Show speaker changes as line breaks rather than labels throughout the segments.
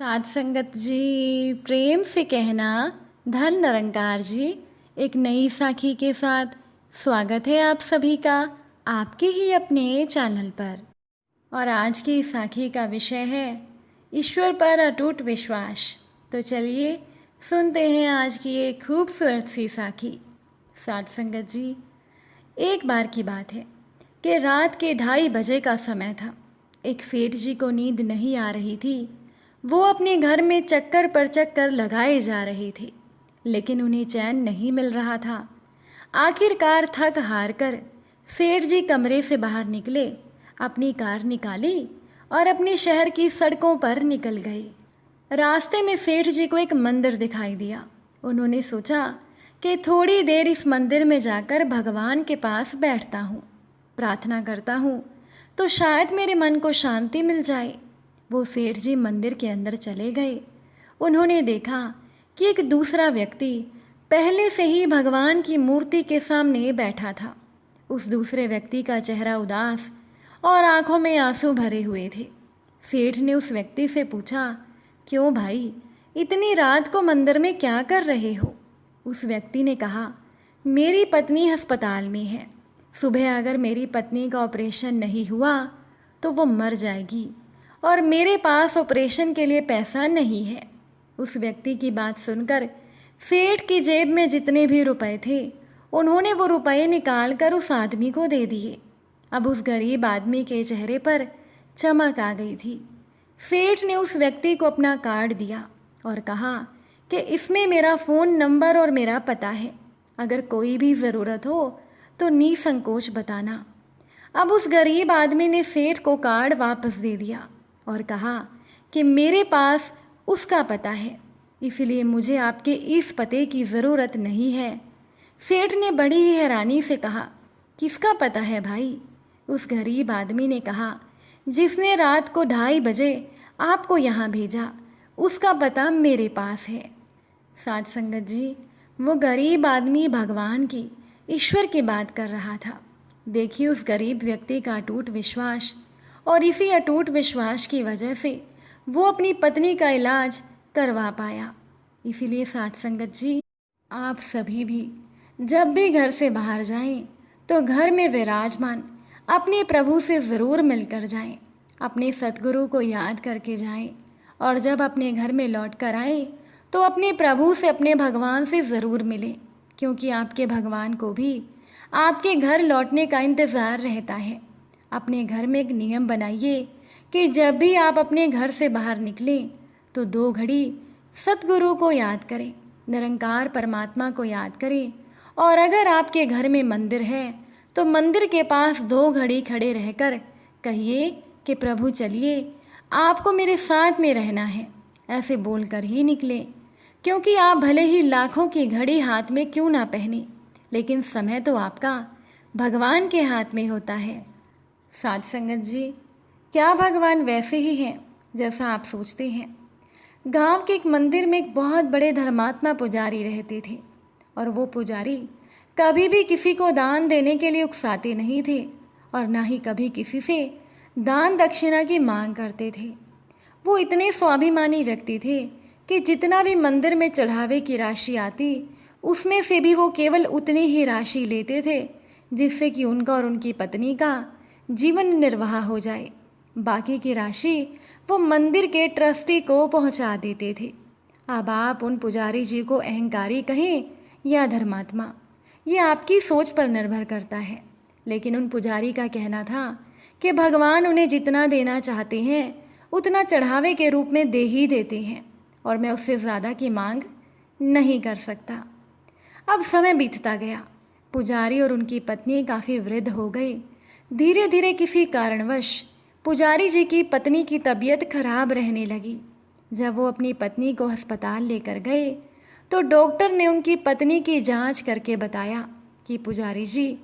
साध संगत जी, प्रेम से कहना धन निरंकार जी। एक नई साखी के साथ स्वागत है आप सभी का आपके ही अपने चैनल पर। और आज की साखी का विषय है ईश्वर पर अटूट विश्वास। तो चलिए सुनते हैं आज की एक खूबसूरत सी साखी। साध संगत जी, एक बार की बात है कि रात के 2:30 बजे का समय था। एक सेठ जी को नींद नहीं आ रही थी। वो अपने घर में चक्कर पर चक्कर लगाए जा रहे थे, लेकिन उन्हें चैन नहीं मिल रहा था। आखिरकार थक हार कर सेठ जी कमरे से बाहर निकले, अपनी कार निकाली और अपने शहर की सड़कों पर निकल गए। रास्ते में सेठ जी को एक मंदिर दिखाई दिया। उन्होंने सोचा कि थोड़ी देर इस मंदिर में जाकर भगवान के पास बैठता हूँ, प्रार्थना करता हूँ, तो शायद मेरे मन को शांति मिल जाए। वो सेठ जी मंदिर के अंदर चले गए। उन्होंने देखा कि एक दूसरा व्यक्ति पहले से ही भगवान की मूर्ति के सामने बैठा था। उस दूसरे व्यक्ति का चेहरा उदास और आंखों में आंसू भरे हुए थे। सेठ ने उस व्यक्ति से पूछा, क्यों भाई, इतनी रात को मंदिर में क्या कर रहे हो? उस व्यक्ति ने कहा, मेरी पत्नी अस्पताल में है। सुबह अगर मेरी पत्नी का ऑपरेशन नहीं हुआ तो वो मर जाएगी और मेरे पास ऑपरेशन के लिए पैसा नहीं है। उस व्यक्ति की बात सुनकर सेठ की जेब में जितने भी रुपए थे, उन्होंने वो रुपए निकाल कर उस आदमी को दे दिए। अब उस गरीब आदमी के चेहरे पर चमक आ गई थी। सेठ ने उस व्यक्ति को अपना कार्ड दिया और कहा कि इसमें मेरा फ़ोन नंबर और मेरा पता है, अगर कोई भी ज़रूरत हो तो निसंकोच बताना। अब उस गरीब आदमी ने सेठ को कार्ड वापस दे दिया और कहा कि मेरे पास उसका पता है, इसलिए मुझे आपके इस पते की ज़रूरत नहीं है। सेठ ने बड़ी ही हैरानी से कहा, किसका पता है भाई? उस गरीब आदमी ने कहा, जिसने रात को 2:30 बजे आपको यहाँ भेजा, उसका पता मेरे पास है। साध संगत जी, वो गरीब आदमी भगवान की, ईश्वर की बात कर रहा था। देखिए उस गरीब व्यक्ति का अटूट विश्वास, और इसी अटूट विश्वास की वजह से वो अपनी पत्नी का इलाज करवा पाया। इसीलिए साध संगत जी, आप सभी भी जब भी घर से बाहर जाएं तो घर में विराजमान अपने प्रभु से ज़रूर मिलकर जाएं, अपने सतगुरु को याद करके जाएं, और जब अपने घर में लौट कर आएँ तो अपने प्रभु से, अपने भगवान से ज़रूर मिलें, क्योंकि आपके भगवान को भी आपके घर लौटने का इंतज़ार रहता है। अपने घर में एक नियम बनाइए कि जब भी आप अपने घर से बाहर निकलें तो 2 घड़ी सतगुरु को याद करें, निरंकार परमात्मा को याद करें। और अगर आपके घर में मंदिर है तो मंदिर के पास 2 घड़ी खड़े रहकर कहिए कि प्रभु चलिए, आपको मेरे साथ में रहना है। ऐसे बोलकर ही निकलें, क्योंकि आप भले ही लाखों की घड़ी हाथ में क्यों ना पहने, लेकिन समय तो आपका भगवान के हाथ में होता है। साध संगत जी, क्या भगवान वैसे ही हैं जैसा आप सोचते हैं? गांव के एक मंदिर में एक बहुत बड़े धर्मात्मा पुजारी रहते थे, और वो पुजारी कभी भी किसी को दान देने के लिए उकसाते नहीं थे, और ना ही कभी किसी से दान दक्षिणा की मांग करते थे। वो इतने स्वाभिमानी व्यक्ति थे कि जितना भी मंदिर में चढ़ावे की राशि आती, उसमें से भी वो केवल उतनी ही राशि लेते थे जिससे कि उनका और उनकी पत्नी का जीवन निर्वाह हो जाए। बाकी की राशि वो मंदिर के ट्रस्टी को पहुंचा देते थे। अब आप उन पुजारी जी को अहंकारी कहें या धर्मात्मा, ये आपकी सोच पर निर्भर करता है। लेकिन उन पुजारी का कहना था कि भगवान उन्हें जितना देना चाहते हैं उतना चढ़ावे के रूप में दे ही देते हैं, और मैं उससे ज़्यादा की मांग नहीं कर सकता। अब समय बीतता गया। पुजारी और उनकी पत्नी काफ़ी वृद्ध हो गई। धीरे धीरे किसी कारणवश पुजारी जी की पत्नी की तबीयत खराब रहने लगी। जब वो अपनी पत्नी को अस्पताल लेकर गए तो डॉक्टर ने उनकी पत्नी की जांच करके बताया कि पुजारी जी,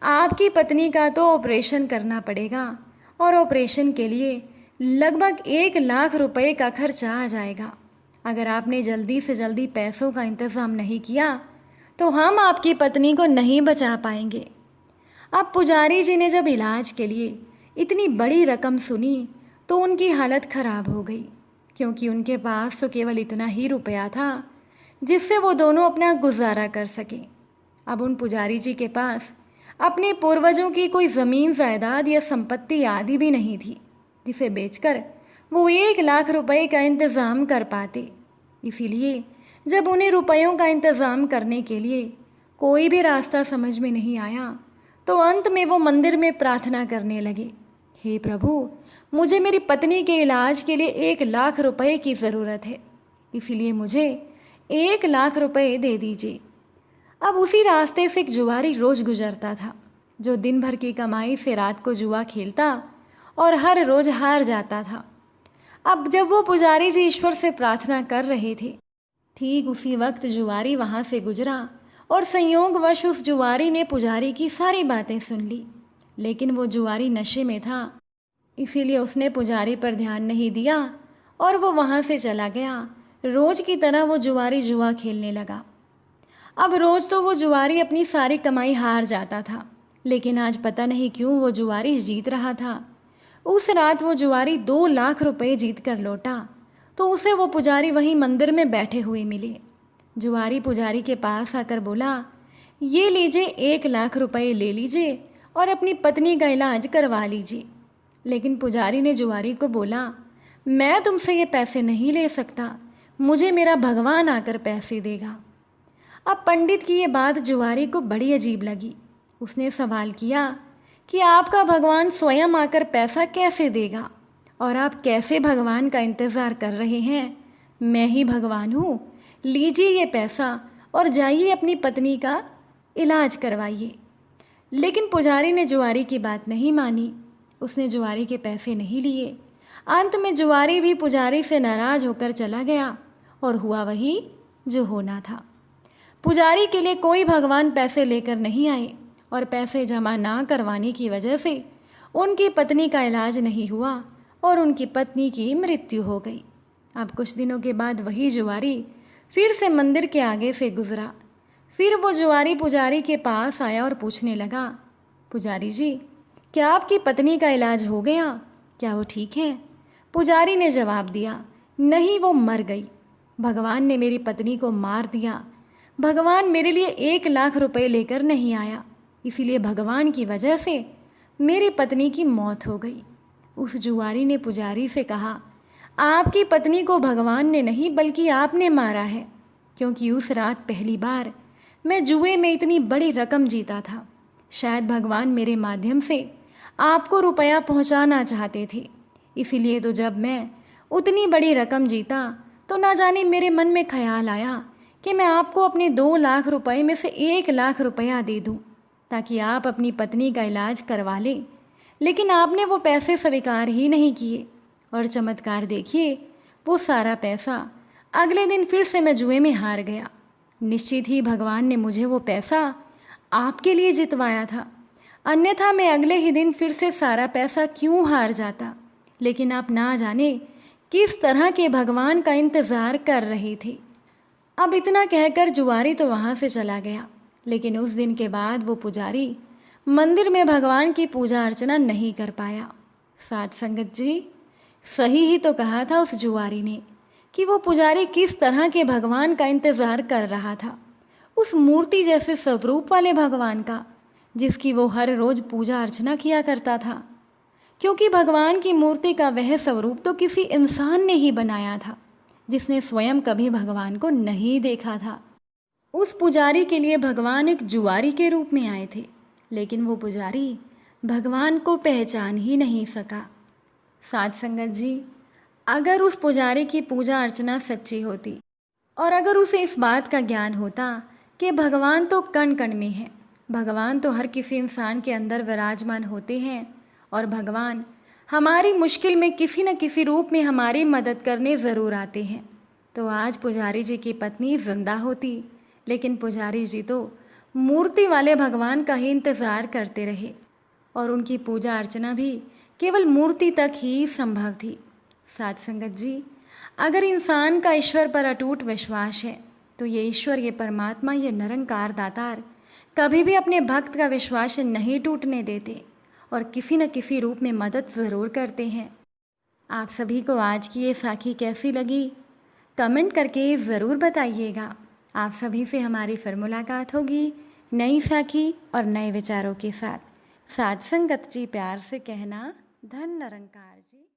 आपकी पत्नी का तो ऑपरेशन करना पड़ेगा, और ऑपरेशन के लिए लगभग 1 लाख रुपए का खर्चा आ जाएगा। अगर आपने जल्दी से जल्दी पैसों का इंतज़ाम नहीं किया तो हम आपकी पत्नी को नहीं बचा पाएंगे। अब पुजारी जी ने जब इलाज के लिए इतनी बड़ी रकम सुनी तो उनकी हालत खराब हो गई। क्योंकि उनके पास तो केवल इतना ही रुपया था जिससे वो दोनों अपना गुजारा कर सकें। अब उन पुजारी जी के पास अपने पूर्वजों की कोई ज़मीन जायदाद या संपत्ति आदि भी नहीं थी जिसे बेचकर वो 1 लाख रुपए का इंतज़ाम कर पाते। इसीलिए जब उन्हें रुपयों का इंतज़ाम करने के लिए कोई भी रास्ता समझ में नहीं आया तो अंत में वो मंदिर में प्रार्थना करने लगे, हे प्रभु, मुझे मेरी पत्नी के इलाज के लिए 1 लाख रुपए की ज़रूरत है, इसीलिए मुझे 1 लाख रुपए दे दीजिए। अब उसी रास्ते से एक जुआरी रोज़ गुजरता था जो दिन भर की कमाई से रात को जुआ खेलता और हर रोज़ हार जाता था। अब जब वो पुजारी जी ईश्वर से प्रार्थना कर रहे थे, ठीक उसी वक्त जुआरी वहाँ से गुजरा और संयोगवश उस जुआरी ने पुजारी की सारी बातें सुन ली। लेकिन वो जुआरी नशे में था, इसीलिए उसने पुजारी पर ध्यान नहीं दिया और वो वहाँ से चला गया। रोज़ की तरह वो जुआरी जुआ खेलने लगा। अब रोज़ तो वो जुआरी अपनी सारी कमाई हार जाता था, लेकिन आज पता नहीं क्यों वो जुआरी जीत रहा था। उस रात वो जुआरी 2 लाख रुपए जीत कर लौटा तो उसे वो पुजारी वहीं मंदिर में बैठे हुए मिले। जुआरी पुजारी के पास आकर बोला, ये लीजिए 1 लाख रुपए ले लीजिए और अपनी पत्नी का इलाज करवा लीजिए। लेकिन पुजारी ने जुआरी को बोला, मैं तुमसे ये पैसे नहीं ले सकता, मुझे मेरा भगवान आकर पैसे देगा। अब पंडित की ये बात जुआरी को बड़ी अजीब लगी। उसने सवाल किया कि आपका भगवान स्वयं आकर पैसा कैसे देगा और आप कैसे भगवान का इंतज़ार कर रहे हैं? मैं ही भगवान हूँ, लीजिए ये पैसा और जाइए अपनी पत्नी का इलाज करवाइए। लेकिन पुजारी ने जुआरी की बात नहीं मानी, उसने जुआरी के पैसे नहीं लिए। अंत में जुआरी भी पुजारी से नाराज होकर चला गया और हुआ वही जो होना था। पुजारी के लिए कोई भगवान पैसे लेकर नहीं आए और पैसे जमा ना करवाने की वजह से उनकी पत्नी का इलाज नहीं हुआ और उनकी पत्नी की मृत्यु हो गई। अब कुछ दिनों के बाद वही जुआरी फिर से मंदिर के आगे से गुजरा। फिर वो जुआरी पुजारी के पास आया और पूछने लगा, पुजारी जी, क्या आपकी पत्नी का इलाज हो गया? क्या वो ठीक है? पुजारी ने जवाब दिया, नहीं, वो मर गई। भगवान ने मेरी पत्नी को मार दिया। भगवान मेरे लिए 1 लाख रुपए लेकर नहीं आया, इसीलिए भगवान की वजह से मेरी पत्नी की मौत हो गई। उस जुआरी ने पुजारी से कहा, आपकी पत्नी को भगवान ने नहीं बल्कि आपने मारा है, क्योंकि उस रात पहली बार मैं जुए में इतनी बड़ी रकम जीता था। शायद भगवान मेरे माध्यम से आपको रुपया पहुंचाना चाहते थे, इसीलिए तो जब मैं उतनी बड़ी रकम जीता तो ना जाने मेरे मन में ख्याल आया कि मैं आपको अपने 2 लाख रुपए में से 1 लाख रुपया दे दूं ताकि आप अपनी पत्नी का इलाज करवा लें। लेकिन आपने वो पैसे स्वीकार ही नहीं किए और चमत्कार देखिए, वो सारा पैसा अगले दिन फिर से मैं जुए में हार गया। निश्चित ही भगवान ने मुझे वो पैसा आपके लिए जितवाया था, अन्यथा मैं अगले ही दिन फिर से सारा पैसा क्यों हार जाता। लेकिन आप ना जाने किस तरह के भगवान का इंतज़ार कर रहे थे। अब इतना कहकर जुआरी तो वहाँ से चला गया। लेकिन उस दिन के बाद वो पुजारी मंदिर में भगवान की पूजा अर्चना नहीं कर पाया। साध संगत जी, सही ही तो कहा था उस जुआरी ने कि वो पुजारी किस तरह के भगवान का इंतज़ार कर रहा था। उस मूर्ति जैसे स्वरूप वाले भगवान का, जिसकी वो हर रोज़ पूजा अर्चना किया करता था, क्योंकि भगवान की मूर्ति का वह स्वरूप तो किसी इंसान ने ही बनाया था जिसने स्वयं कभी भगवान को नहीं देखा था। उस पुजारी के लिए भगवान एक जुआरी के रूप में आए थे, लेकिन वो पुजारी भगवान को पहचान ही नहीं सका। साध संगत जी, अगर उस पुजारी की पूजा अर्चना सच्ची होती और अगर उसे इस बात का ज्ञान होता कि भगवान तो कण कण में है, भगवान तो हर किसी इंसान के अंदर विराजमान होते हैं और भगवान हमारी मुश्किल में किसी न किसी रूप में हमारी मदद करने ज़रूर आते हैं, तो आज पुजारी जी की पत्नी जिंदा होती। लेकिन पुजारी जी तो मूर्ति वाले भगवान का ही इंतज़ार करते रहे और उनकी पूजा अर्चना भी केवल मूर्ति तक ही संभव थी। साध संगत जी, अगर इंसान का ईश्वर पर अटूट विश्वास है तो ये ईश्वर, ये परमात्मा, ये निरंकार दातार कभी भी अपने भक्त का विश्वास नहीं टूटने देते और किसी न किसी रूप में मदद ज़रूर करते हैं। आप सभी को आज की ये साखी कैसी लगी, कमेंट करके ज़रूर बताइएगा। आप सभी से हमारी फिर मुलाकात होगी नई साखी और नए विचारों के साथ। साथ संगत जी प्यार से कहना, धन निरंकार जी।